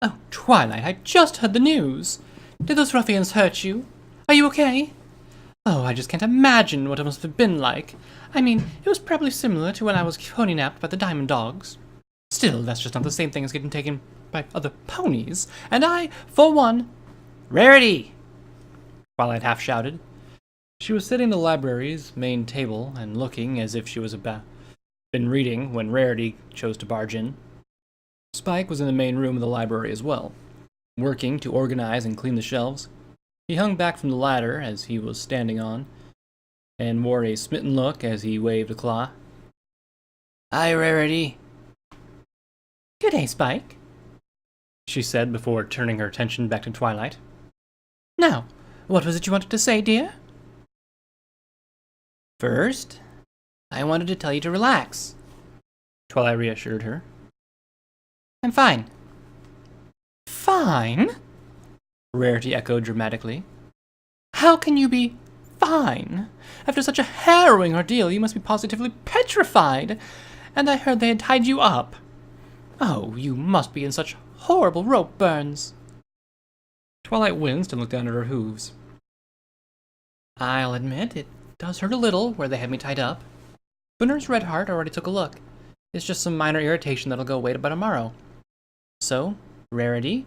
Oh, Twilight, I just heard the news. Did those ruffians hurt you? Are you okay? Oh, I just can't imagine what it must have been like. I mean, it was probably similar to when I was pony napped by the Diamond Dogs. Still, that's just not the same thing as getting taken by other ponies, and I, for one... Rarity! Twilight half shouted. She was sitting at the library's main table and looking as if she was been reading when Rarity chose to barge in. Spike was in the main room of the library as well, working to organize and clean the shelves. He hung back from the ladder as he was standing on, and wore a smitten look as he waved a claw. Hi, Rarity. Good day, Spike, she said before turning her attention back to Twilight. Now, what was it you wanted to say, dear? First, I wanted to tell you to relax, Twilight reassured her. I'm fine. Fine? Rarity echoed dramatically. How can you be fine? After such a harrowing ordeal, you must be positively petrified. And I heard they had tied you up. Oh, you must be in such horrible rope burns. Twilight winced and looked down at her hooves. I'll admit, it does hurt a little where they had me tied up. But Nurse Redheart already took a look. It's just some minor irritation that'll go away by tomorrow. So, Rarity,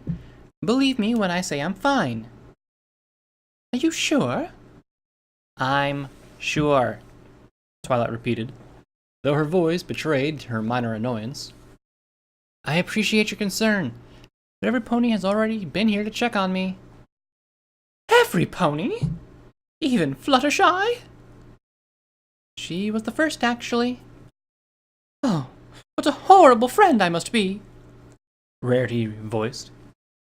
believe me when I say I'm fine. Are you sure? I'm sure, Twilight repeated, though her voice betrayed her minor annoyance. I appreciate your concern, but every pony has already been here to check on me. Every pony? Even Fluttershy? She was the first, actually. Oh, what a horrible friend I must be, Rarity voiced.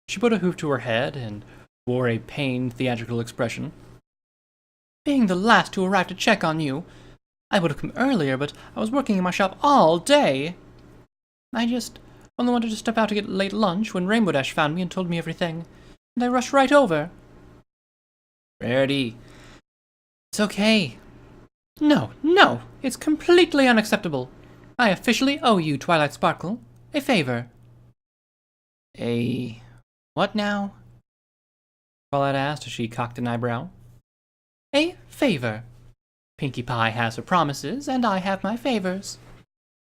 She put a hoof to her head and wore a pained, theatrical expression. Being the last to arrive to check on you, I would have come earlier, but I was working in my shop all day. I just only wanted to step out to get late lunch when Rainbow Dash found me and told me everything, and I rushed right over. Rarity, it's okay. No, it's completely unacceptable. I officially owe you, Twilight Sparkle, a favor. A what now? Twilight asked as she cocked an eyebrow. A favor. Pinkie Pie has her promises, and I have my favors.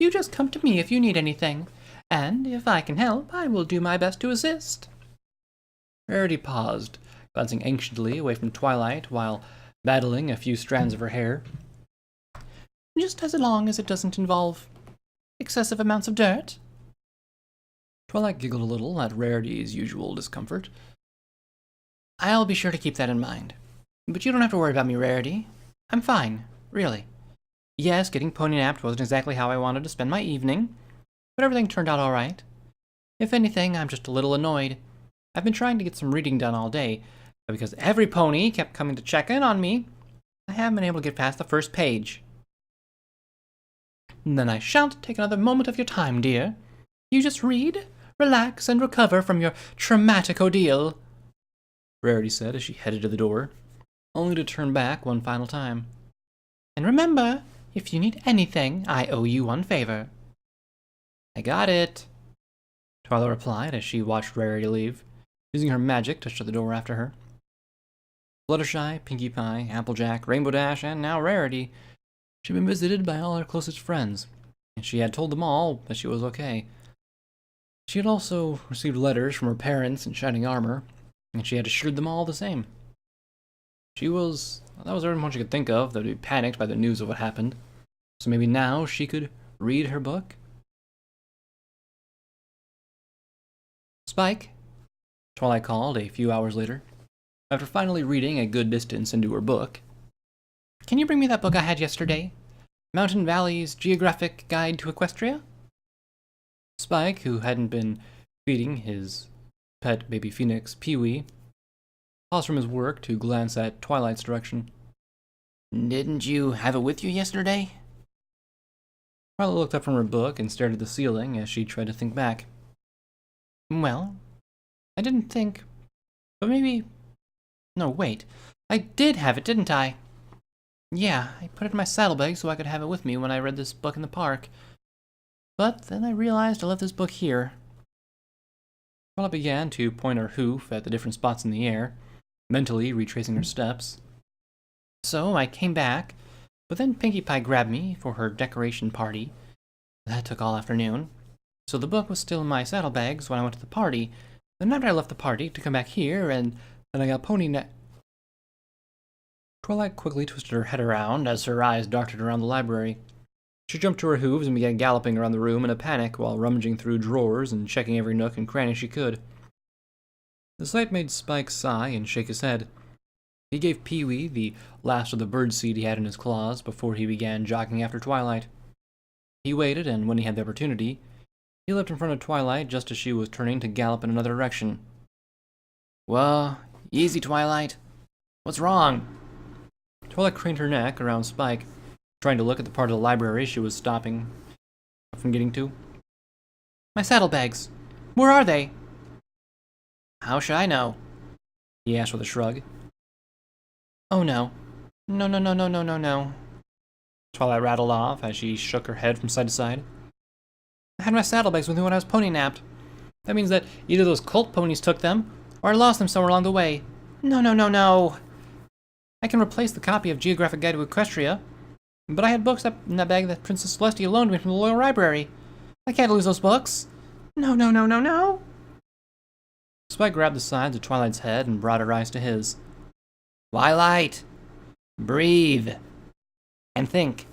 You just come to me if you need anything, and if I can help, I will do my best to assist. Rarity paused, glancing anxiously away from Twilight while battling a few strands of her hair. Just as long as it doesn't involve excessive amounts of dirt. Twilight giggled a little at Rarity's usual discomfort. I'll be sure to keep that in mind. But you don't have to worry about me, Rarity. I'm fine, really. Yes, getting pony napped wasn't exactly how I wanted to spend my evening, but everything turned out all right. If anything, I'm just a little annoyed. I've been trying to get some reading done all day, but because every pony kept coming to check in on me, I haven't been able to get past the first page. Then I shan't take another moment of your time, dear. You just read, relax, and recover from your traumatic ordeal, Rarity said as she headed to the door, only to turn back one final time. And remember, if you need anything, I owe you one favor. I got it, Twilight replied as she watched Rarity leave, using her magic to shut the door after her. Fluttershy, Pinkie Pie, Applejack, Rainbow Dash, and now Rarity. She'd been visited by all her closest friends, and she had told them all that she was okay. She had also received letters from her parents in shining armor, and she had assured them all the same. That was everyone she could think of that would be panicked by the news of what happened, so maybe now she could read her book? Spike, Twilight called a few hours later, after finally reading a good distance into her book. Can you bring me that book I had yesterday? Mountain Valley's Geographic Guide to Equestria? Spike, who hadn't been feeding his pet baby phoenix, Pee-wee, paused from his work to glance at Twilight's direction. Didn't you have it with you yesterday? Twilight looked up from her book and stared at the ceiling as she tried to think back. Well, I didn't think, but maybe... No, wait. I did have it, didn't I? Yeah, I put it in my saddlebag so I could have it with me when I read this book in the park. But then I realized I left this book here. Twilight began to point her hoof at the different spots in the air, mentally retracing her steps. So I came back, but then Pinkie Pie grabbed me for her decoration party. That took all afternoon. So the book was still in my saddlebags when I went to the party. The night I left the party to come back here, and then I got Twilight quickly twisted her head around as her eyes darted around the library. She jumped to her hooves and began galloping around the room in a panic while rummaging through drawers and checking every nook and cranny she could. The sight made Spike sigh and shake his head. He gave Pee-wee the last of the birdseed he had in his claws before he began jogging after Twilight. He waited, and when he had the opportunity, he leapt in front of Twilight just as she was turning to gallop in another direction. "Whoa, easy, Twilight. What's wrong?" Twilight craned her neck around Spike, trying to look at the part of the library she was stopping from getting to. "My saddlebags. Where are they?" "How should I know?" he asked with a shrug. "Oh no. No, no, no, no, no, no, no," Twilight rattled off as she shook her head from side to side. "I had my saddlebags with me when I was pony napped. That means that either those cult ponies took them, or I lost them somewhere along the way. No, no, no, no. I can replace the copy of Geographic Guide to Equestria, but I had books in that bag that Princess Celestia loaned me from the Royal Library. I can't lose those books. No, no, no, no, no." Spike grabbed the sides of Twilight's head and brought her eyes to his. "Twilight, breathe, and think.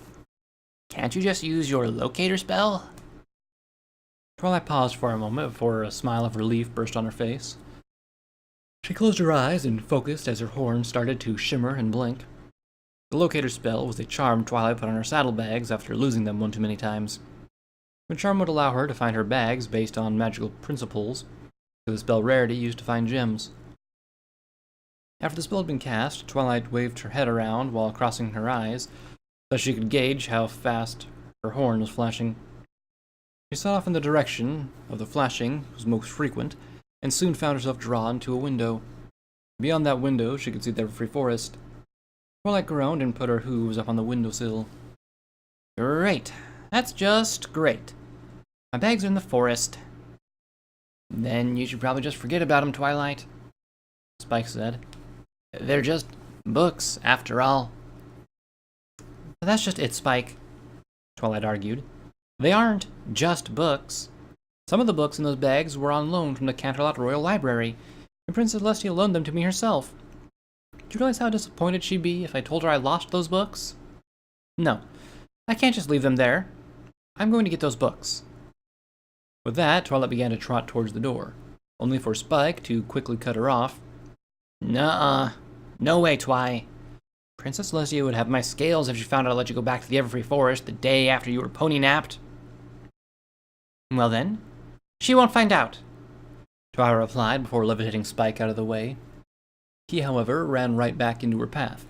Can't you just use your locator spell?" Twilight paused for a moment before a smile of relief burst on her face. She closed her eyes and focused as her horn started to shimmer and blink. The locator spell was a charm Twilight put on her saddlebags after losing them one too many times. The charm would allow her to find her bags based on magical principles, with the spell rarity used to find gems. After the spell had been cast, Twilight waved her head around while crossing her eyes, so she could gauge how fast her horn was flashing. She set off in the direction of the flashing was most frequent, and soon found herself drawn to a window. Beyond that window, she could see the Everfree Forest. Twilight groaned and put her hooves up on the windowsill. "Great. That's just great. My bags are in the forest." "Then you should probably just forget about them, Twilight," Spike said. "They're just books, after all." "But that's just it, Spike," Twilight argued. "They aren't just books. Some of the books in those bags were on loan from the Canterlot Royal Library, and Princess Celestia loaned them to me herself. Do you realize how disappointed she'd be if I told her I lost those books? No, I can't just leave them there. I'm going to get those books." With that, Twilight began to trot towards the door, only for Spike to quickly cut her off. "Nuh-uh. No way, Twi. Princess Celestia would have my scales if she found out I let you go back to the Everfree Forest the day after you were pony napped." "Well then, she won't find out," Twilight replied before levitating Spike out of the way. He, however, ran right back into her path.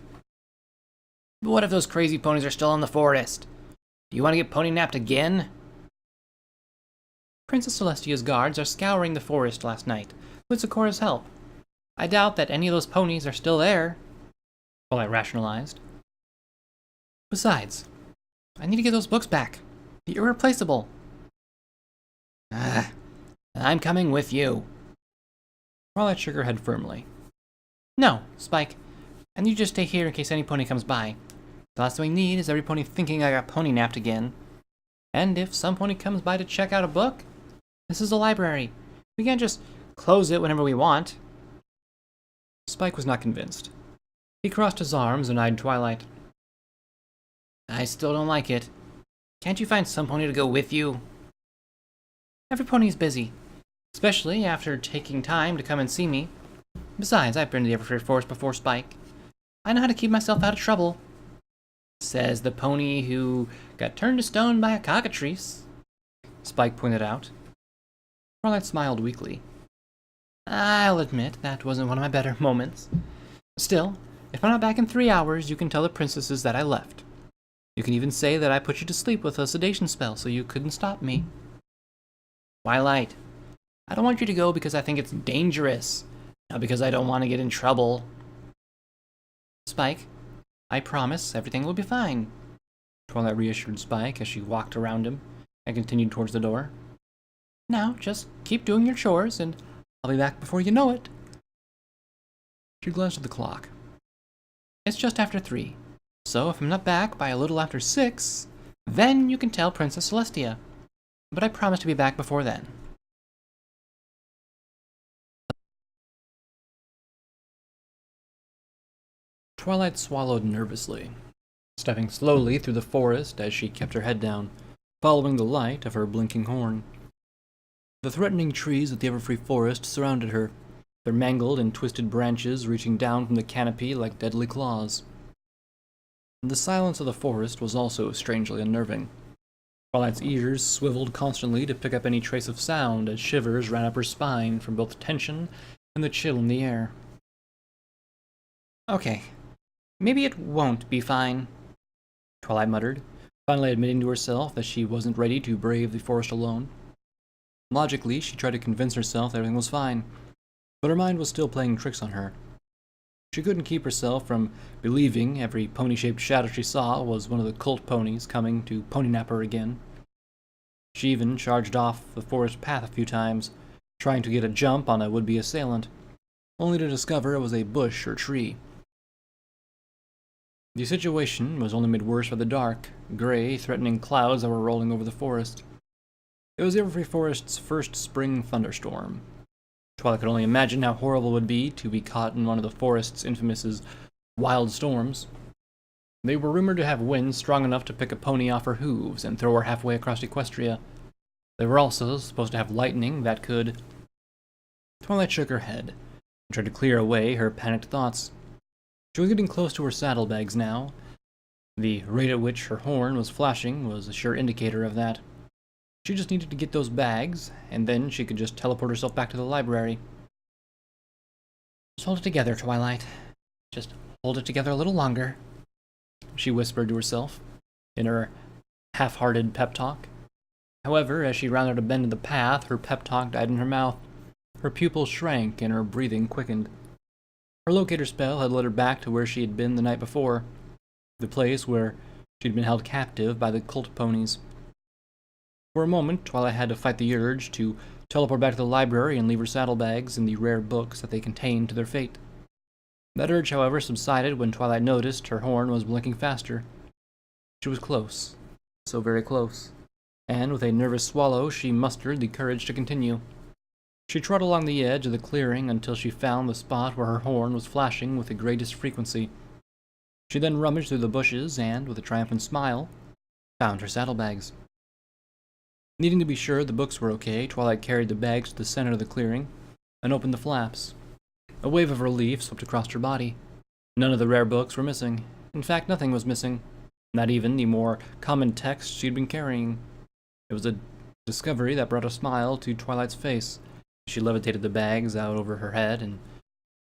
"But what if those crazy ponies are still in the forest? Do you want to get pony napped again?" "Princess Celestia's guards are scouring the forest last night, with Zikora's help. I doubt that any of those ponies are still there," Twilight rationalized. "Besides, I need to get those books back. They're irreplaceable." "I'm coming with you." Twilight shook her head firmly. "No, Spike. I need you to stay here in case any pony comes by. The last thing we need is every pony thinking I got pony napped again. And if some pony comes by to check out a book, this is a library. We can't just close it whenever we want." Spike was not convinced. He crossed his arms and eyed Twilight. "I still don't like it. Can't you find some pony to go with you?" "Every pony is busy, especially after taking time to come and see me. Besides, I've been to the Everfree Forest before, Spike. I know how to keep myself out of trouble." "Says the pony who got turned to stone by a cockatrice," Spike pointed out. Twilight smiled weakly. "I'll admit that wasn't one of my better moments. Still, if I'm not back in 3 hours, you can tell the princesses that I left. You can even say that I put you to sleep with a sedation spell so you couldn't stop me." "Twilight, I don't want you to go because I think it's dangerous, not because I don't want to get in trouble." "Spike, I promise everything will be fine," Twilight reassured Spike as she walked around him and continued towards the door. "Now, just keep doing your chores, and I'll be back before you know it. She glanced at the clock. It's just after 3, so if I'm not back by a little after 6, then you can tell Princess Celestia. But I promise to be back before then. Twilight swallowed nervously, stepping slowly through the forest as she kept her head down, following the light of her blinking horn. The threatening trees of the Everfree Forest surrounded her, their mangled and twisted branches reaching down from the canopy like deadly claws. The silence of the forest was also strangely unnerving. Twilight's ears swiveled constantly to pick up any trace of sound as shivers ran up her spine from both tension and the chill in the air. Okay, maybe it won't be fine, Twilight muttered, finally admitting to herself that she wasn't ready to brave the forest alone. Logically, she tried to convince herself that everything was fine, but her mind was still playing tricks on her. She couldn't keep herself from believing every pony-shaped shadow she saw was one of the cult ponies coming to pony-nap her again. She even charged off the forest path a few times, trying to get a jump on a would-be assailant, only to discover it was a bush or tree. The situation was only made worse by the dark, gray, threatening clouds that were rolling over the forest. It was Everfree Forest's first spring thunderstorm. Twilight could only imagine how horrible it would be to be caught in one of the forest's infamous wild storms. They were rumored to have winds strong enough to pick a pony off her hooves and throw her halfway across Equestria. They were also supposed to have lightning that could... Twilight shook her head and tried to clear away her panicked thoughts. She was getting close to her saddlebags now. The rate at which her horn was flashing was a sure indicator of that. She just needed to get those bags, and then she could just teleport herself back to the library. Just hold it together, Twilight. Just hold it together a little longer, she whispered to herself, in her half-hearted pep talk. However, as she rounded a bend in the path, her pep talk died in her mouth. Her pupils shrank and her breathing quickened. Her locator spell had led her back to where she had been the night before, the place where she'd been held captive by the cult ponies. For a moment, Twilight had to fight the urge to teleport back to the library and leave her saddlebags and the rare books that they contained to their fate. That urge, however, subsided when Twilight noticed her horn was blinking faster. She was close, so very close, and with a nervous swallow, she mustered the courage to continue. She trod along the edge of the clearing until she found the spot where her horn was flashing with the greatest frequency. She then rummaged through the bushes and, with a triumphant smile, found her saddlebags. Needing to be sure the books were okay, Twilight carried the bags to the center of the clearing and opened the flaps. A wave of relief swept across her body. None of the rare books were missing. In fact, nothing was missing. Not even the more common text she'd been carrying. It was a discovery that brought a smile to Twilight's face. She levitated the bags out over her head and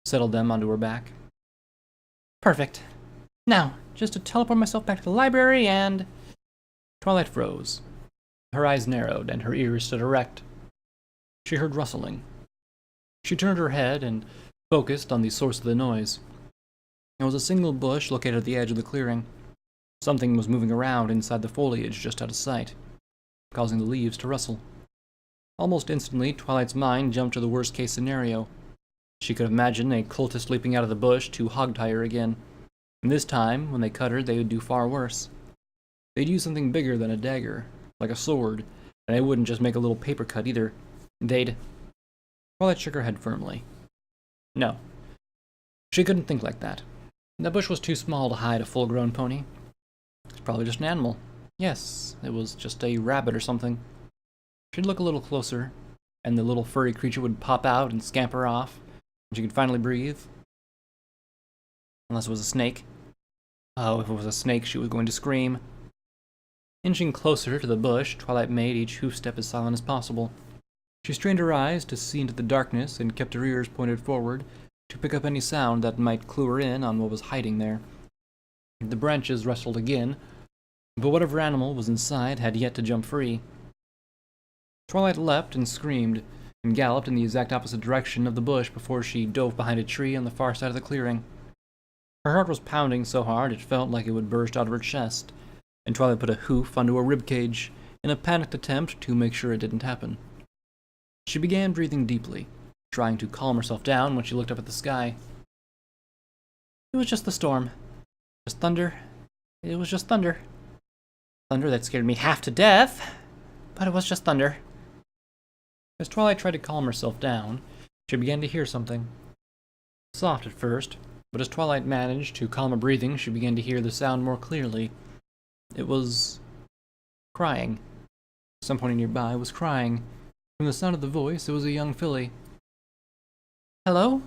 settled them onto her back. Perfect. Now, just to teleport myself back to the library and... Twilight froze. Her eyes narrowed, and her ears stood erect. She heard rustling. She turned her head and focused on the source of the noise. It was a single bush located at the edge of the clearing. Something was moving around inside the foliage just out of sight, causing the leaves to rustle. Almost instantly, Twilight's mind jumped to the worst-case scenario. She could imagine a cultist leaping out of the bush to hog-tie her again. And this time, when they cut her, they would do far worse. They'd use something bigger than a dagger, like a sword, and they wouldn't just make a little paper cut either. They'd... Twilight shook her head firmly. No. She couldn't think like that. That bush was too small to hide a full-grown pony. It's probably just an animal. Yes, it was just a rabbit or something. She'd look a little closer, and the little furry creature would pop out and scamper off, and she could finally breathe. Unless it was a snake. Oh, if it was a snake, she was going to scream. Inching closer to the bush, Twilight made each hoof step as silent as possible. She strained her eyes to see into the darkness and kept her ears pointed forward to pick up any sound that might clue her in on what was hiding there. The branches rustled again, but whatever animal was inside had yet to jump free. Twilight leapt and screamed, and galloped in the exact opposite direction of the bush before she dove behind a tree on the far side of the clearing. Her heart was pounding so hard it felt like it would burst out of her chest, and Twilight put a hoof onto her ribcage in a panicked attempt to make sure it didn't happen. She began breathing deeply, trying to calm herself down when she looked up at the sky. It was just the storm. Just thunder. It was just thunder. Thunder that scared me half to death, but it was just thunder. As Twilight tried to calm herself down, she began to hear something. Soft at first, but as Twilight managed to calm her breathing, she began to hear the sound more clearly. It was crying. Somebody nearby was crying. From the sound of the voice, it was a young filly. "Hello?"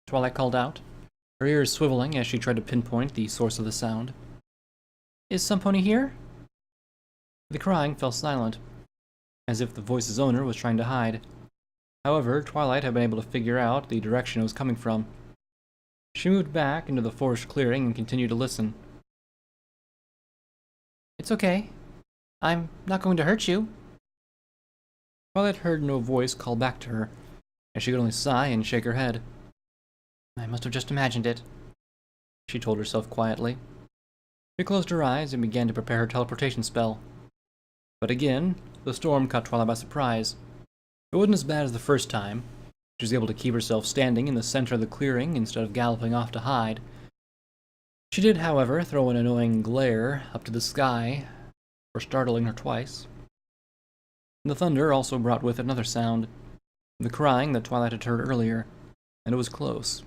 Twilight called out, her ears swiveling as she tried to pinpoint the source of the sound. "Is some pony here?" The crying fell silent, as if the voice's owner was trying to hide. However, Twilight had been able to figure out the direction it was coming from. She moved back into the forest clearing and continued to listen. "It's okay. I'm not going to hurt you." Twilight heard no voice call back to her, and she could only sigh and shake her head. "I must have just imagined it," she told herself quietly. She closed her eyes and began to prepare her teleportation spell. But again, the storm caught Twilight by surprise. It wasn't as bad as the first time. She was able to keep herself standing in the center of the clearing instead of galloping off to hide. She did, however, throw an annoying glare up to the sky for startling her twice. The thunder also brought with it another sound, the crying that Twilight had heard earlier, and it was close.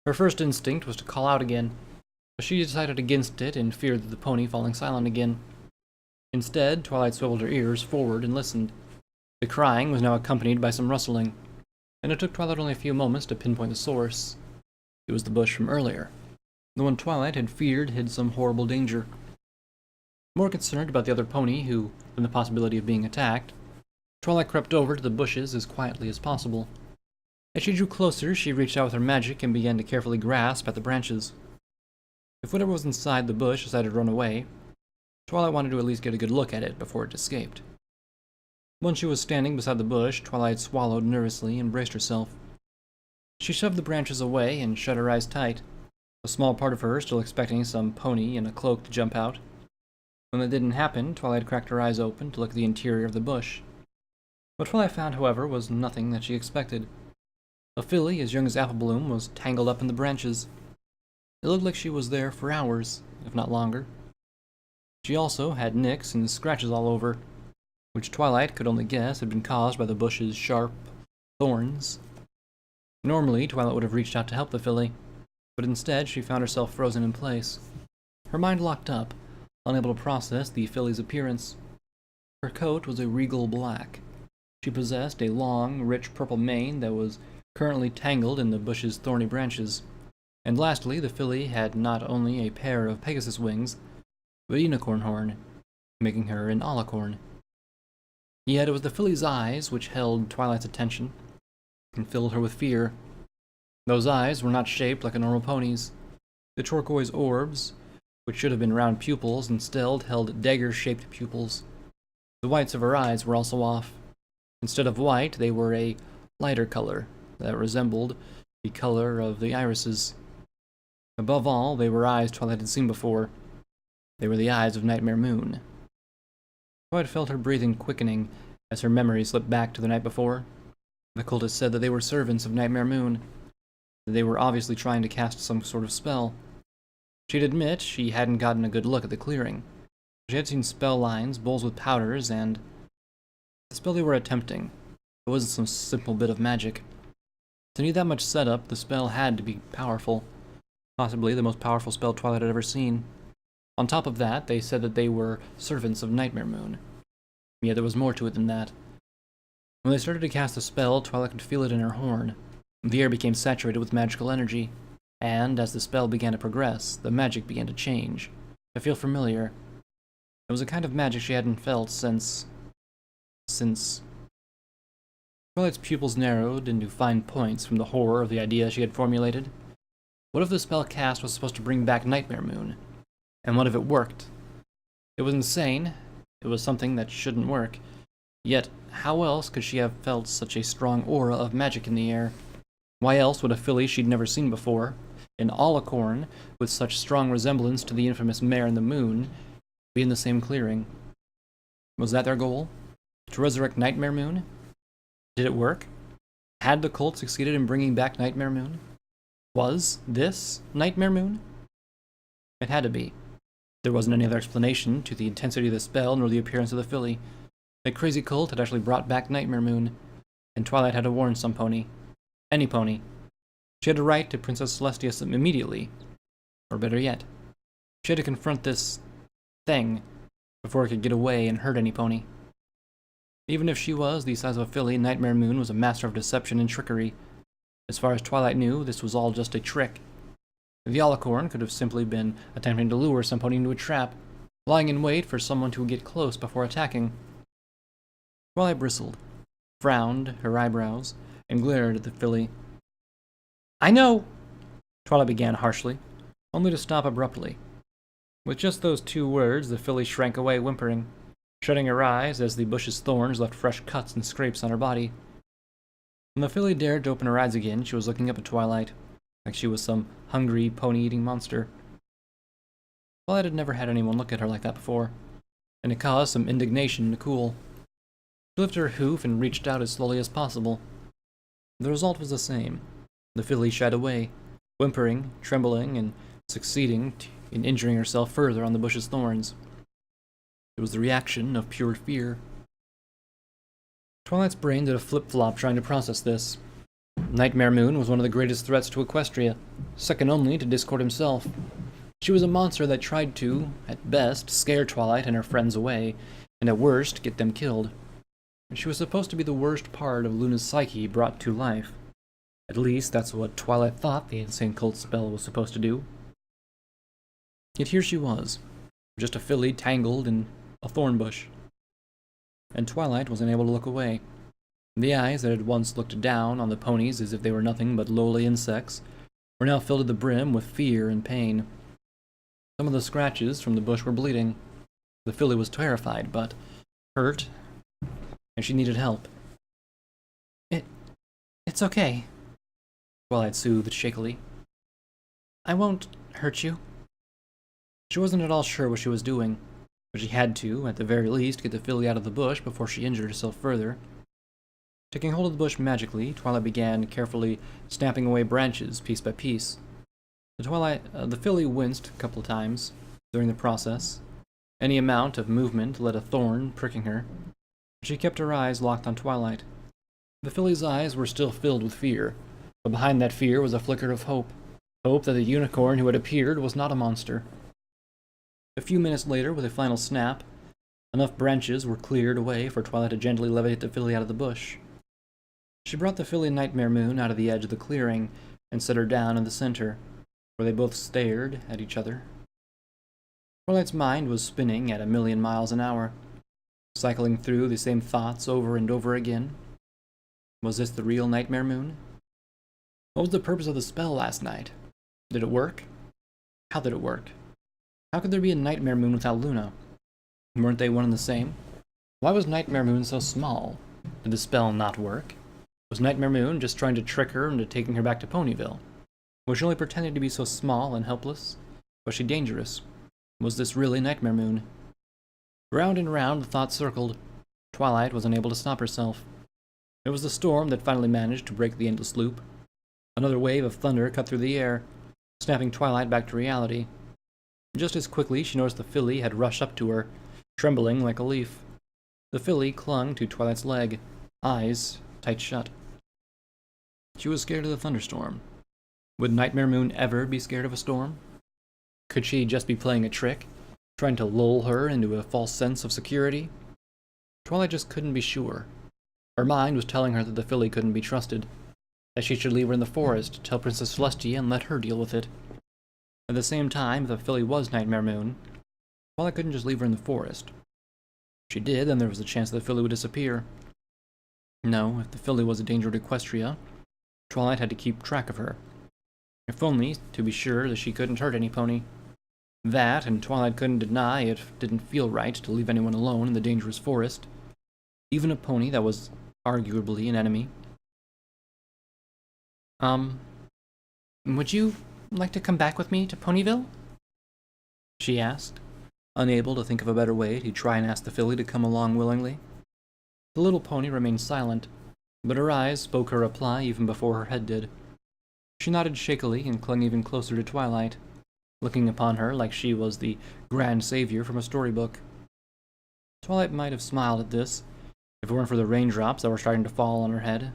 Her first instinct was to call out again, but she decided against it in fear of the pony falling silent again. Instead, Twilight swiveled her ears forward and listened. The crying was now accompanied by some rustling, and it took Twilight only a few moments to pinpoint the source. It was the bush from earlier, the one Twilight had feared hid some horrible danger. More concerned about the other pony than the possibility of being attacked, Twilight crept over to the bushes as quietly as possible. As she drew closer, she reached out with her magic and began to carefully grasp at the branches. If whatever was inside the bush decided to run away, Twilight wanted to at least get a good look at it before it escaped. Once she was standing beside the bush, Twilight swallowed nervously and braced herself. She shoved the branches away and shut her eyes tight, a small part of her still expecting some pony in a cloak to jump out. When that didn't happen, Twilight cracked her eyes open to look at the interior of the bush. What Twilight found, however, was nothing that she expected. A filly as young as Apple Bloom was tangled up in the branches. It looked like she was there for hours, if not longer. She also had nicks and scratches all over, which Twilight could only guess had been caused by the bush's sharp thorns. Normally, Twilight would have reached out to help the filly, but instead she found herself frozen in place. Her mind locked up, unable to process the filly's appearance. Her coat was a regal black. She possessed a long, rich purple mane that was currently tangled in the bush's thorny branches. And lastly, the filly had not only a pair of Pegasus wings, but a unicorn horn, making her an alicorn. Yet it was the filly's eyes which held Twilight's attention and filled her with fear. Those eyes were not shaped like a normal pony's. The turquoise orbs, which should have been round pupils, instead held dagger-shaped pupils. The whites of her eyes were also off. Instead of white, they were a lighter color that resembled the color of the irises. Above all, they were eyes Twilight had seen before. They were the eyes of Nightmare Moon. Twilight felt her breathing quickening as her memory slipped back to the night before. The cultists said that they were servants of Nightmare Moon, that they were obviously trying to cast some sort of spell. She'd admit she hadn't gotten a good look at the clearing. She had seen spell lines, bowls with powders, and the spell they were attempting. It wasn't some simple bit of magic. To need that much setup, the spell had to be powerful. Possibly the most powerful spell Twilight had ever seen. On top of that, they said that they were servants of Nightmare Moon. Yet there was more to it than that. When they started to cast the spell, Twilight could feel it in her horn. The air became saturated with magical energy, and as the spell began to progress, the magic began to change, to feel familiar. It was a kind of magic she hadn't felt since... Twilight's pupils narrowed into fine points from the horror of the idea she had formulated. What if the spell cast was supposed to bring back Nightmare Moon? And what if it worked? It was insane. It was something that shouldn't work. Yet, how else could she have felt such a strong aura of magic in the air? Why else would a filly she'd never seen before, an alicorn with such strong resemblance to the infamous Mare in the Moon, be in the same clearing? Was that their goal? To resurrect Nightmare Moon? Did it work? Had the cult succeeded in bringing back Nightmare Moon? Was this Nightmare Moon? It had to be. There wasn't any other explanation to the intensity of the spell nor the appearance of the filly. The crazy cult had actually brought back Nightmare Moon, and Twilight had to warn some pony. Any pony. She had to write to Princess Celestia immediately. Or better yet, she had to confront this thing before it could get away and hurt any pony. Even if she was the size of a filly, Nightmare Moon was a master of deception and trickery. As far as Twilight knew, this was all just a trick. The Alicorn could have simply been attempting to lure some pony into a trap, lying in wait for someone to get close before attacking. Twilight bristled, frowned her eyebrows, and glared at the filly. "I know," Twilight began harshly, only to stop abruptly. With just those 2 words, the filly shrank away, whimpering, shutting her eyes as the bush's thorns left fresh cuts and scrapes on her body. When the filly dared to open her eyes again, she was looking up at Twilight, like she was some hungry, pony-eating monster. Twilight had never had anyone look at her like that before, and it caused some indignation to cool. She lifted her hoof and reached out as slowly as possible. The result was the same. The filly shied away, whimpering, trembling, and succeeding in injuring herself further on the bush's thorns. It was the reaction of pure fear. Twilight's brain did a flip-flop trying to process this. Nightmare Moon was one of the greatest threats to Equestria, second only to Discord himself. She was a monster that tried to, at best, scare Twilight and her friends away, and at worst, get them killed. She was supposed to be the worst part of Luna's psyche brought to life. At least, that's what Twilight thought the insane cult spell was supposed to do. Yet here she was, just a filly tangled in a thorn bush. And Twilight was unable to look away. The eyes that had once looked down on the ponies as if they were nothing but lowly insects were now filled to the brim with fear and pain. Some of the scratches from the bush were bleeding. The filly was terrified, but hurt, and she needed help. It's okay," Twilight soothed shakily. "I won't hurt you." She wasn't at all sure what she was doing, but she had to, at the very least, get the filly out of the bush before she injured herself further. Taking hold of the bush magically, Twilight began carefully snapping away branches piece by piece. The filly winced a couple of times during the process. Any amount of movement led a thorn pricking her. She kept her eyes locked on Twilight. The filly's eyes were still filled with fear, but behind that fear was a flicker of hope. Hope that the unicorn who had appeared was not a monster. A few minutes later, with a final snap, enough branches were cleared away for Twilight to gently levitate the filly out of the bush. She brought the filly Nightmare Moon out of the edge of the clearing and set her down in the center, where they both stared at each other. Twilight's mind was spinning at 1,000,000 miles an hour, cycling through the same thoughts over and over again. Was this the real Nightmare Moon? What was the purpose of the spell last night? Did it work? How did it work? How could there be a Nightmare Moon without Luna? Weren't they one and the same? Why was Nightmare Moon so small? Did the spell not work? Was Nightmare Moon just trying to trick her into taking her back to Ponyville? Was she only pretending to be so small and helpless? Was she dangerous? Was this really Nightmare Moon? Round and round the thoughts circled. Twilight was unable to stop herself. It was the storm that finally managed to break the endless loop. Another wave of thunder cut through the air, snapping Twilight back to reality. Just as quickly, she noticed the filly had rushed up to her, trembling like a leaf. The filly clung to Twilight's leg, eyes tight shut. She was scared of the thunderstorm. Would Nightmare Moon ever be scared of a storm? Could she just be playing a trick, trying to lull her into a false sense of security? Twilight just couldn't be sure. Her mind was telling her that the filly couldn't be trusted, that she should leave her in the forest, tell Princess Celestia, and let her deal with it. At the same time, if the filly was Nightmare Moon, Twilight couldn't just leave her in the forest. If she did, then there was a chance that the filly would disappear. No, if the filly was a danger to Equestria, Twilight had to keep track of her. If only to be sure that she couldn't hurt any pony. That, and Twilight couldn't deny it didn't feel right to leave anyone alone in the dangerous forest, even a pony that was arguably an enemy. Would you like to come back with me to Ponyville?" she asked, unable to think of a better way to try and ask the filly to come along willingly. The little pony remained silent, But her eyes spoke her reply even before her head did. She nodded shakily and clung even closer to Twilight, looking upon her like she was the grand savior from a storybook. Twilight might have smiled at this, if it weren't for the raindrops that were starting to fall on her head.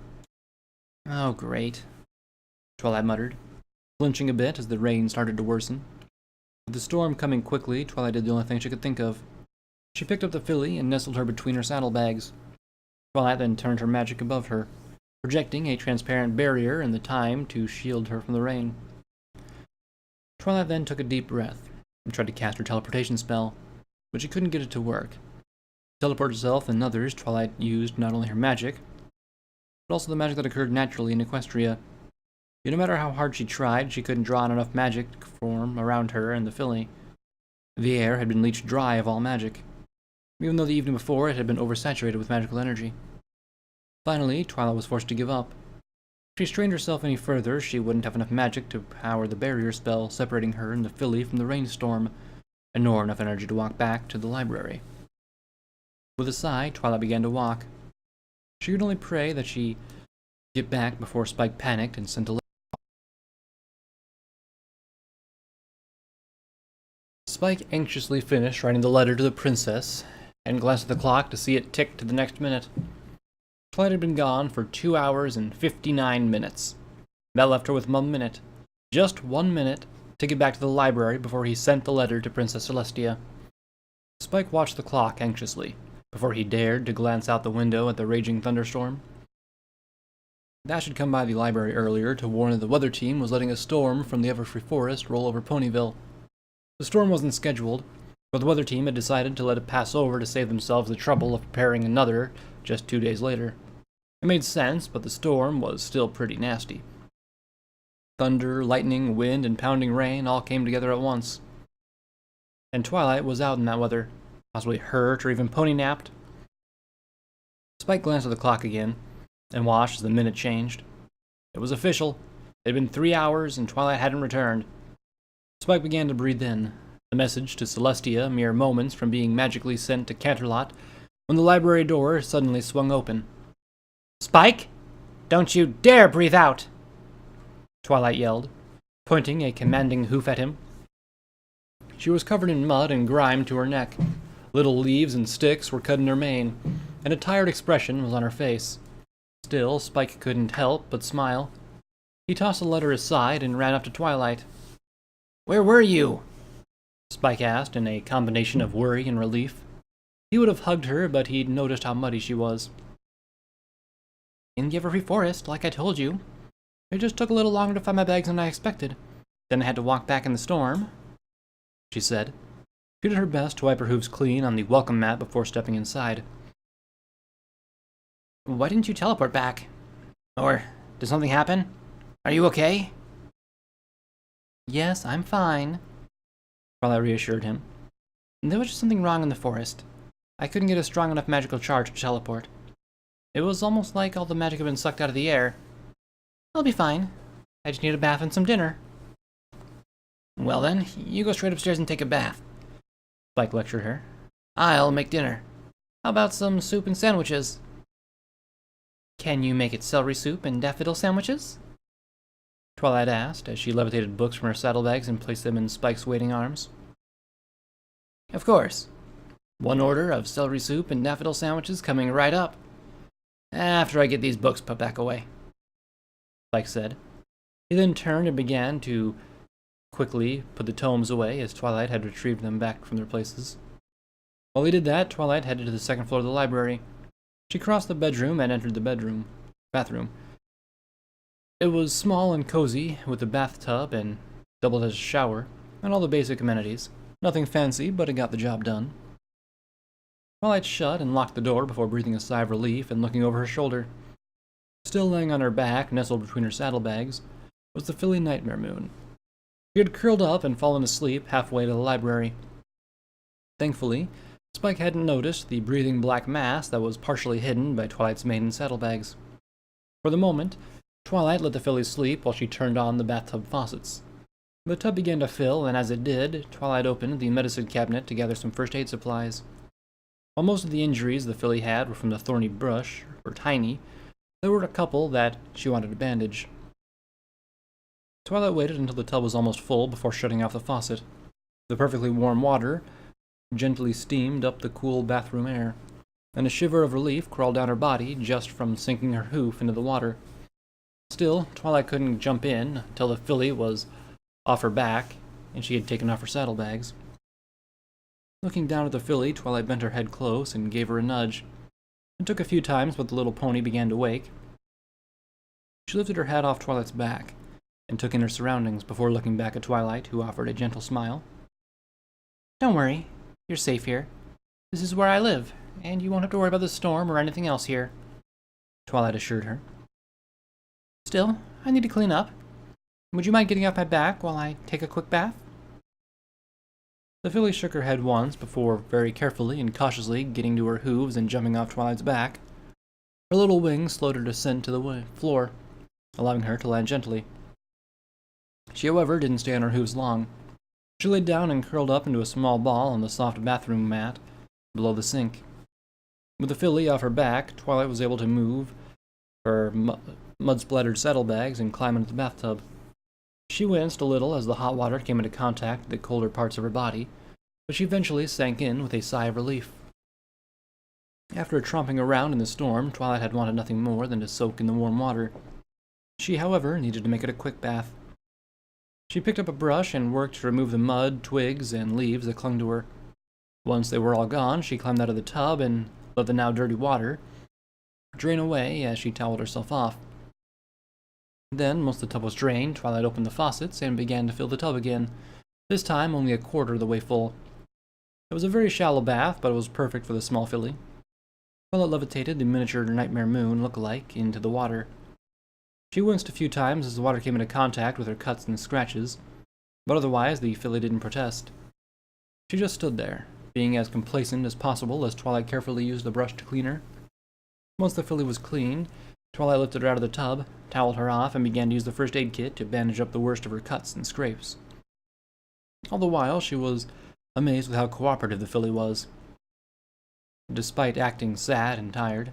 "Oh, great," Twilight muttered, flinching a bit as the rain started to worsen. With the storm coming quickly, Twilight did the only thing she could think of. She picked up the filly and nestled her between her saddlebags. Twilight then turned her magic above her, projecting a transparent barrier in the time to shield her from the rain. Twilight then took a deep breath and tried to cast her teleportation spell, but she couldn't get it to work. To teleport herself and others, Twilight used not only her magic, but also the magic that occurred naturally in Equestria. Yet no matter how hard she tried, she couldn't draw on enough magic to form around her and the filly. The air had been leached dry of all magic, even though the evening before it had been oversaturated with magical energy. Finally, Twilight was forced to give up. If she strained herself any further, she wouldn't have enough magic to power the barrier spell separating her and the filly from the rainstorm, and nor enough energy to walk back to the library. With a sigh, Twilight began to walk. She could only pray that she get back before Spike panicked and sent a letter. Spike anxiously finished writing the letter to the princess and glanced at the clock to see it tick to the next minute. Twilight had been gone for 2 hours and 59 minutes. That left her with 1 minute, just 1 minute, to get back to the library before he sent the letter to Princess Celestia. Spike watched the clock anxiously before he dared to glance out the window at the raging thunderstorm. Dash had come by the library earlier to warn that the weather team was letting a storm from the Everfree Forest roll over Ponyville. The storm wasn't scheduled, but the weather team had decided to let it pass over to save themselves the trouble of preparing another just 2 days later. It made sense, but the storm was still pretty nasty. Thunder, lightning, wind, and pounding rain all came together at once. And Twilight was out in that weather, possibly hurt or even pony-napped. Spike glanced at the clock again, and watched as the minute changed. It was official. It had been 3 hours, and Twilight hadn't returned. Spike began to breathe in, the message to Celestia mere moments from being magically sent to Canterlot, when the library door suddenly swung open. "Spike! Don't you dare breathe out!" Twilight yelled, pointing a commanding hoof at him. She was covered in mud and grime to her neck. Little leaves and sticks were cut in her mane, and a tired expression was on her face. Still, Spike couldn't help but smile. He tossed the letter aside and ran up to Twilight. "Where were you?" Spike asked in a combination of worry and relief. He would have hugged her, but he'd noticed how muddy she was. "In the Everfree Forest, like I told you. It just took a little longer to find my bags than I expected. Then I had to walk back in the storm," she said. She did her best to wipe her hooves clean on the welcome mat before stepping inside. "Why didn't you teleport back? Or did something happen? Are you okay?" "Yes, I'm fine," Twilight reassured him. "There was just something wrong in the forest. I couldn't get a strong enough magical charge to teleport. It was almost like all the magic had been sucked out of the air. I'll be fine. I just need a bath and some dinner." "Well then, you go straight upstairs and take a bath," Spike lectured her. "I'll make dinner. How about some soup and sandwiches?" "Can you make it celery soup and daffodil sandwiches?" Twilight asked, as she levitated books from her saddlebags and placed them in Spike's waiting arms. "Of course. 1 order of celery soup and daffodil sandwiches coming right up. After I get these books put back away," Spike said. He then turned and began to quickly put the tomes away as Twilight had retrieved them back from their places. While he did that, Twilight headed to the second floor of the library. She crossed the bedroom and entered the bathroom. It was small and cozy, with a bathtub and doubled as a shower, and all the basic amenities. Nothing fancy, but it got the job done. Twilight shut and locked the door before breathing a sigh of relief and looking over her shoulder. Still laying on her back, nestled between her saddlebags, was the filly Nightmare Moon. She had curled up and fallen asleep halfway to the library. Thankfully, Spike hadn't noticed the breathing black mass that was partially hidden by Twilight's mane and saddlebags. For the moment, Twilight let the filly sleep while she turned on the bathtub faucets. The tub began to fill, and as it did, Twilight opened the medicine cabinet to gather some first aid supplies. While most of the injuries the filly had were from the thorny brush, or tiny, There were a couple that she wanted to bandage. Twilight waited until the tub was almost full before shutting off the faucet. The perfectly warm water gently steamed up the cool bathroom air, and a shiver of relief crawled down her body just from sinking her hoof into the water. Still, Twilight couldn't jump in until the filly was off her back and she had taken off her saddlebags. Looking down at the filly, Twilight bent her head close and gave her a nudge. It took a few times, but the little pony began to wake. She lifted her head off Twilight's back and took in her surroundings before looking back at Twilight, who offered a gentle smile. "Don't worry. You're safe here. This is where I live, and you won't have to worry about the storm or anything else here," Twilight assured her. "Still, I need to clean up. Would you mind getting off my back while I take a quick bath?" The filly shook her head once before very carefully and cautiously getting to her hooves and jumping off Twilight's back. Her little wings slowed her descent to the floor, allowing her to land gently. She, however, didn't stay on her hooves long. She laid down and curled up into a small ball on the soft bathroom mat below the sink. With the filly off her back, Twilight was able to move her mud-splattered saddlebags and climb into the bathtub. She winced a little as the hot water came into contact with the colder parts of her body, but she eventually sank in with a sigh of relief. After tromping around in the storm, Twilight had wanted nothing more than to soak in the warm water. She, however, needed to make it a quick bath. She picked up a brush and worked to remove the mud, twigs, and leaves that clung to her. Once they were all gone, she climbed out of the tub and let the now dirty water drain away as she toweled herself off. Then, once the tub was drained, Twilight opened the faucets and began to fill the tub again, this time only a quarter of the way full. It was a very shallow bath, but it was perfect for the small filly. Twilight levitated the miniature Nightmare Moon look-alike into the water. She winced a few times as the water came into contact with her cuts and scratches, but otherwise the filly didn't protest. She just stood there, being as complacent as possible as Twilight carefully used the brush to clean her. Once the filly was clean, Twilight lifted her out of the tub, toweled her off, and began to use the first aid kit to bandage up the worst of her cuts and scrapes. All the while, she was amazed with how cooperative the filly was, despite acting sad and tired.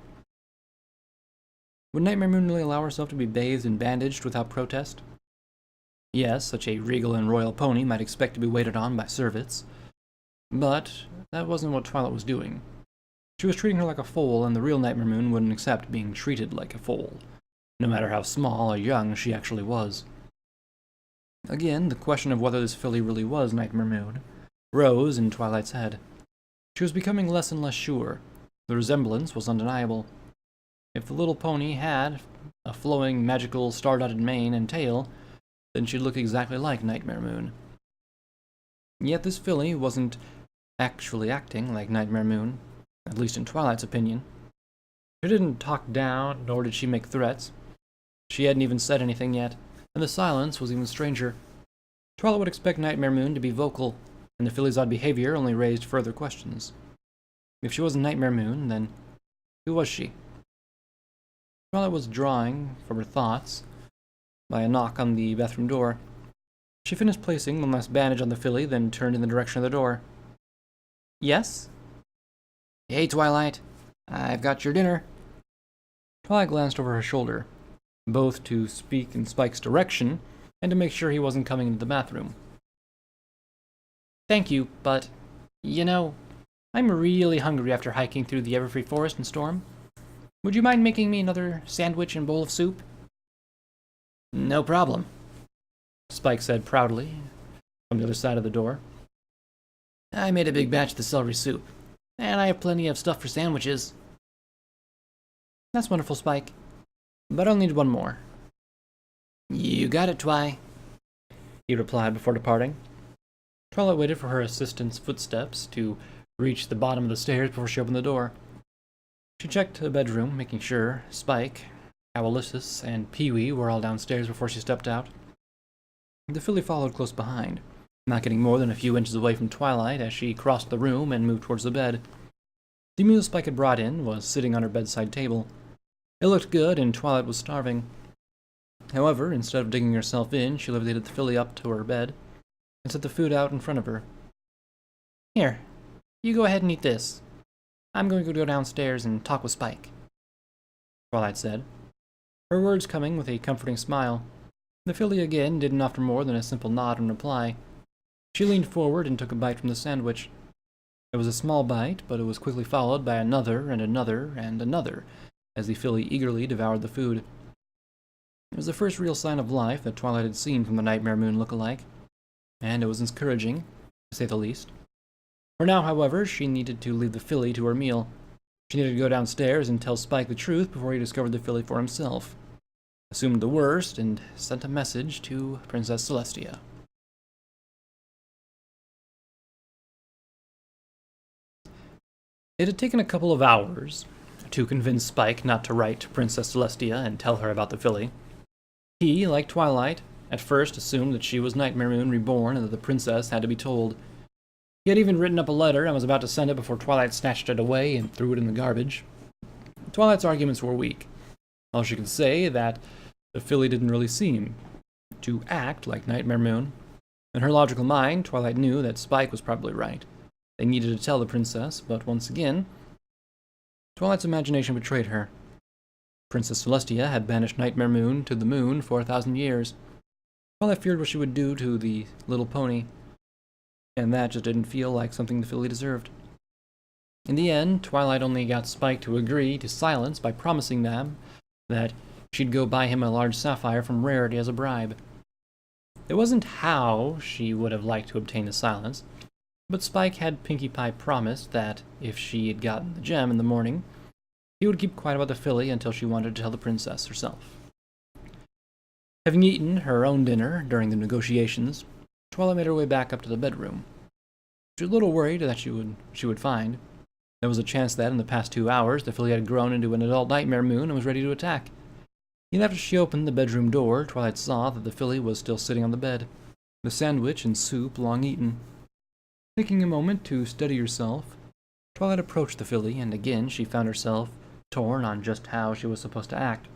Would Nightmare Moon really allow herself to be bathed and bandaged without protest? Yes, such a regal and royal pony might expect to be waited on by servants, but that wasn't what Twilight was doing. She was treating her like a foal, and the real Nightmare Moon wouldn't accept being treated like a foal, no matter how small or young she actually was. Again, the question of whether this filly really was Nightmare Moon rose in Twilight's head. She was becoming less and less sure. The resemblance was undeniable. If the little pony had a flowing, magical, star-dotted mane and tail, then she'd look exactly like Nightmare Moon. Yet this filly wasn't actually acting like Nightmare Moon, at least in Twilight's opinion. She didn't talk down, nor did she make threats. She hadn't even said anything yet, and the silence was even stranger. Twilight would expect Nightmare Moon to be vocal, and the filly's odd behavior only raised further questions. If she wasn't Nightmare Moon, then who was she? Twilight was drawing from her thoughts by a knock on the bathroom door. She finished placing one last bandage on the filly, then turned in the direction of the door. "Yes?" "Hey, Twilight. I've got your dinner." Twilight glanced over her shoulder, both to speak in Spike's direction and to make sure he wasn't coming into the bathroom. "Thank you, but, I'm really hungry after hiking through the Everfree Forest and storm. Would you mind making me another sandwich and bowl of soup?" "No problem," Spike said proudly from the other side of the door. "I made a big batch of the celery soup, and I have plenty of stuff for sandwiches." "That's wonderful, Spike. But I'll need one more." "You got it, Twi," he replied before departing. Twilight waited for her assistant's footsteps to reach the bottom of the stairs before she opened the door. She checked the bedroom, making sure Spike, Owlissus, and Pee-wee were all downstairs before she stepped out. The filly followed close behind, not getting more than a few inches away from Twilight as she crossed the room and moved towards the bed. The meal Spike had brought in was sitting on her bedside table. It looked good, and Twilight was starving. However, instead of digging herself in, she levitated the filly up to her bed and set the food out in front of her. "Here, you go ahead and eat this. I'm going to go downstairs and talk with Spike," Twilight said. her words coming with a comforting smile. The filly again didn't offer more than a simple nod in reply. She leaned forward and took a bite from the sandwich. It was a small bite, but it was quickly followed by another and another and another, as the filly eagerly devoured the food. It was the first real sign of life that Twilight had seen from the Nightmare Moon look-alike, and it was encouraging, to say the least. For now, however, she needed to leave the filly to her meal. She needed to go downstairs and tell Spike the truth before he discovered the filly for himself, assumed the worst, and sent a message to Princess Celestia. It had taken a couple of hours to convince Spike not to write to Princess Celestia and tell her about the filly. He, like Twilight, at first assumed that she was Nightmare Moon reborn and that the princess had to be told. He had even written up a letter and was about to send it before Twilight snatched it away and threw it in the garbage. Twilight's arguments were weak. All she could say that the filly didn't really seem to act like Nightmare Moon. In her logical mind, Twilight knew that Spike was probably right. They needed to tell the princess, but once again, Twilight's imagination betrayed her. Princess Celestia had banished Nightmare Moon to the moon for 1,000 years. Twilight feared what she would do to the little pony, and that just didn't feel like something the filly deserved. In the end, Twilight only got Spike to agree to silence by promising them that she'd go buy him a large sapphire from Rarity as a bribe. It wasn't how she would have liked to obtain the silence, but Spike had Pinkie Pie promised that if she had gotten the gem in the morning, he would keep quiet about the filly until she wanted to tell the princess herself. Having eaten her own dinner during the negotiations, Twilight made her way back up to the bedroom. She was a little worried that she would find. There was a chance that in the past 2 hours the filly had grown into an adult Nightmare Moon and was ready to attack. Yet after she opened the bedroom door, Twilight saw that the filly was still sitting on the bed, the sandwich and soup long eaten. Taking a moment to steady herself, Twilight approached the filly, and again she found herself torn on just how she was supposed to act.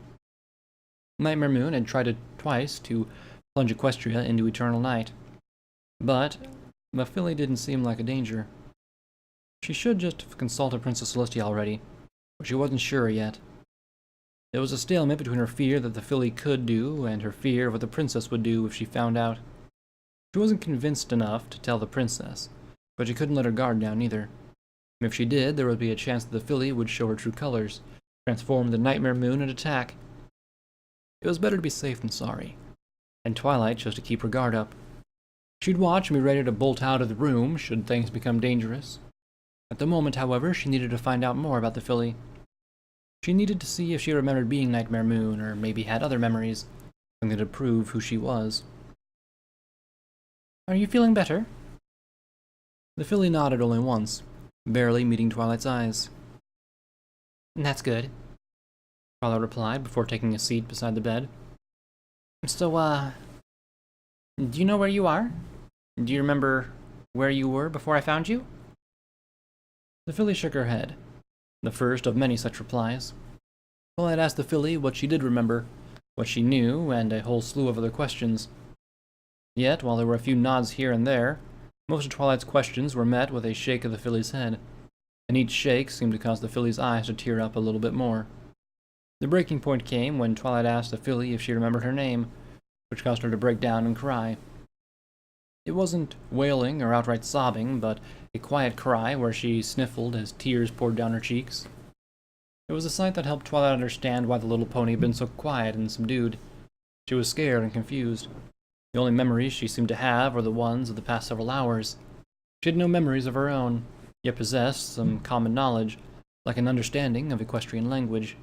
Nightmare Moon had tried twice to plunge Equestria into eternal night, but the filly didn't seem like a danger. She should just have consulted Princess Celestia already, but she wasn't sure yet. There was a stalemate between her fear that the filly could do and her fear of what the princess would do if she found out. She wasn't convinced enough to tell the princess, but she couldn't let her guard down either. If she did, there would be a chance that the filly would show her true colors, transform the Nightmare Moon and attack. It was better to be safe than sorry, and Twilight chose to keep her guard up. She'd watch and be ready to bolt out of the room should things become dangerous. At the moment, however, she needed to find out more about the filly. She needed to see if she remembered being Nightmare Moon, or maybe had other memories, something to prove who she was. "Are you feeling better?" The filly nodded only once, barely meeting Twilight's eyes. "That's good," Twilight replied before taking a seat beside the bed. "So, do you know where you are? Do you remember where you were before I found you?" The filly shook her head, the first of many such replies. Twilight asked the filly what she did remember, what she knew, and a whole slew of other questions. Yet, while there were a few nods here and there, most of Twilight's questions were met with a shake of the filly's head, and each shake seemed to cause the filly's eyes to tear up a little bit more. The breaking point came when Twilight asked the filly if she remembered her name, which caused her to break down and cry. It wasn't wailing or outright sobbing, but a quiet cry where she sniffled as tears poured down her cheeks. It was a sight that helped Twilight understand why the little pony had been so quiet and subdued. She was scared and confused. The only memories she seemed to have were the ones of the past several hours. She had no memories of her own, yet possessed some common knowledge, like an understanding of equestrian language.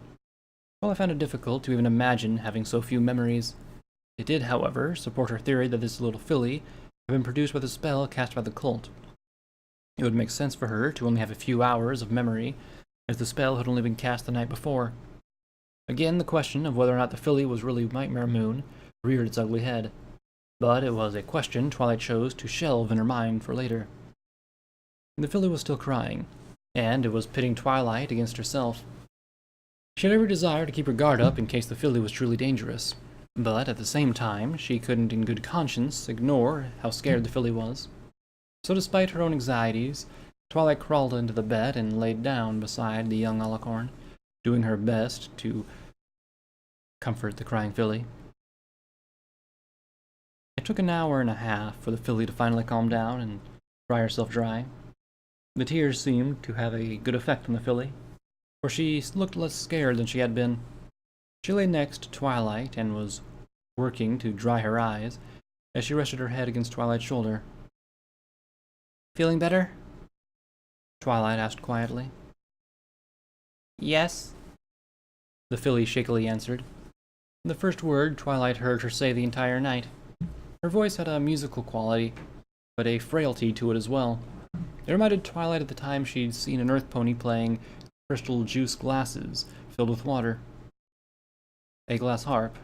Twilight found it difficult to even imagine having so few memories. It did, however, support her theory that this little filly had been produced by the spell cast by the cult. It would make sense for her to only have a few hours of memory, as the spell had only been cast the night before. Again, the question of whether or not the filly was really Nightmare Moon reared its ugly head, but it was a question Twilight chose to shelve in her mind for later. The filly was still crying, and it was pitting Twilight against herself. She had every desire to keep her guard up in case the filly was truly dangerous, but at the same time, she couldn't in good conscience ignore how scared the filly was. So despite her own anxieties, Twilight crawled into the bed and laid down beside the young Alicorn, doing her best to comfort the crying filly. It took an hour and a half for the filly to finally calm down and dry herself dry. The tears seemed to have a good effect on the filly, for she looked less scared than she had been. She lay next to Twilight and was working to dry her eyes as she rested her head against Twilight's shoulder. "Feeling better?" Twilight asked quietly. "Yes," the filly shakily answered. The first word Twilight heard her say the entire night. Her voice had a musical quality, but a frailty to it as well. It reminded Twilight of the time she'd seen an earth pony playing crystal juice glasses filled with water. A glass harp.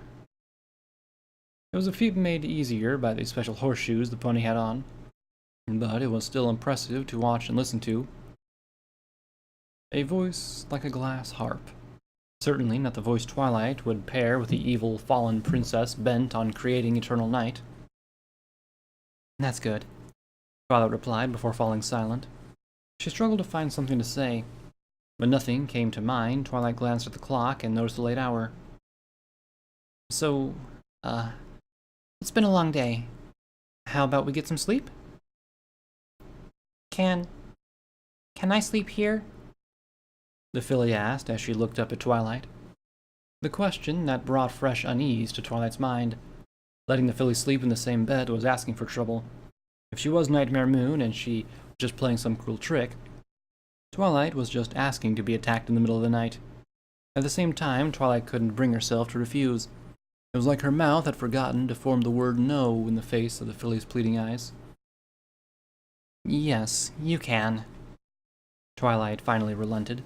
It was a feat made easier by the special horseshoes the pony had on, but it was still impressive to watch and listen to. A voice like a glass harp. Certainly not the voice Twilight would pair with the evil fallen princess bent on creating eternal night. "That's good," Twilight replied before falling silent. She struggled to find something to say. When nothing came to mind, Twilight glanced at the clock and noticed the late hour. "So, it's been a long day. How about we get some sleep?" Can I sleep here?" the filly asked as she looked up at Twilight. The question that brought fresh unease to Twilight's mind. Letting the filly sleep in the same bed was asking for trouble. If she was Nightmare Moon and she was just playing some cruel trick, Twilight was just asking to be attacked in the middle of the night. At the same time, Twilight couldn't bring herself to refuse. It was like her mouth had forgotten to form the word no in the face of the filly's pleading eyes. "Yes, you can," Twilight finally relented.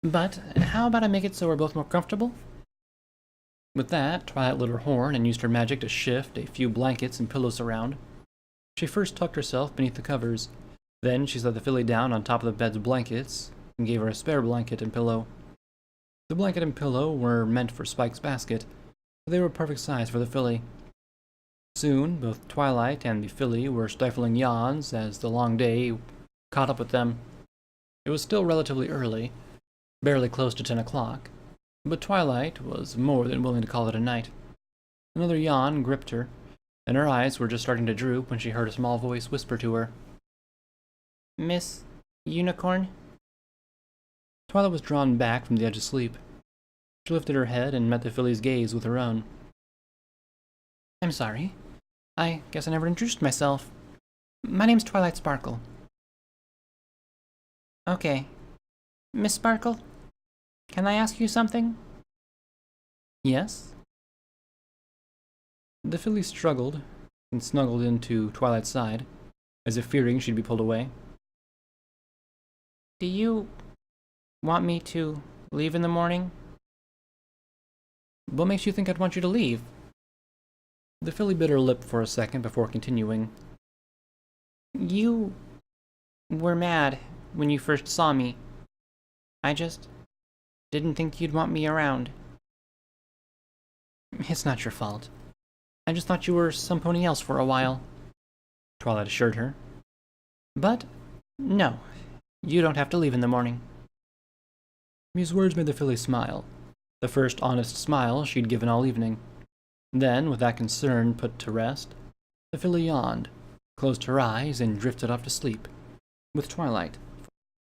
"But how about I make it so we're both more comfortable?" With that, Twilight lit her horn and used her magic to shift a few blankets and pillows around. She first tucked herself beneath the covers. Then she set the filly down on top of the bed's blankets and gave her a spare blanket and pillow. The blanket and pillow were meant for Spike's basket, but they were perfect size for the filly. Soon, both Twilight and the filly were stifling yawns as the long day caught up with them. It was still relatively early, barely close to 10 o'clock, but Twilight was more than willing to call it a night. Another yawn gripped her, and her eyes were just starting to droop when she heard a small voice whisper to her. "Miss Unicorn?" Twilight was drawn back from the edge of sleep. She lifted her head and met the filly's gaze with her own. "I'm sorry. I guess I never introduced myself. My name's Twilight Sparkle." "Okay. Miss Sparkle, can I ask you something?" "Yes?" The filly struggled and snuggled into Twilight's side, as if fearing she'd be pulled away. "Do you want me to leave in the morning?" "What makes you think I'd want you to leave?" The filly bit her lip for a second before continuing. "You were mad when you first saw me. I just didn't think you'd want me around." "It's not your fault. I just thought you were some pony else for a while," Twilight assured her. "But, no, you don't have to leave in the morning." These words made the filly smile, the first honest smile she'd given all evening. Then, with that concern put to rest, the filly yawned, closed her eyes, and drifted off to sleep, with Twilight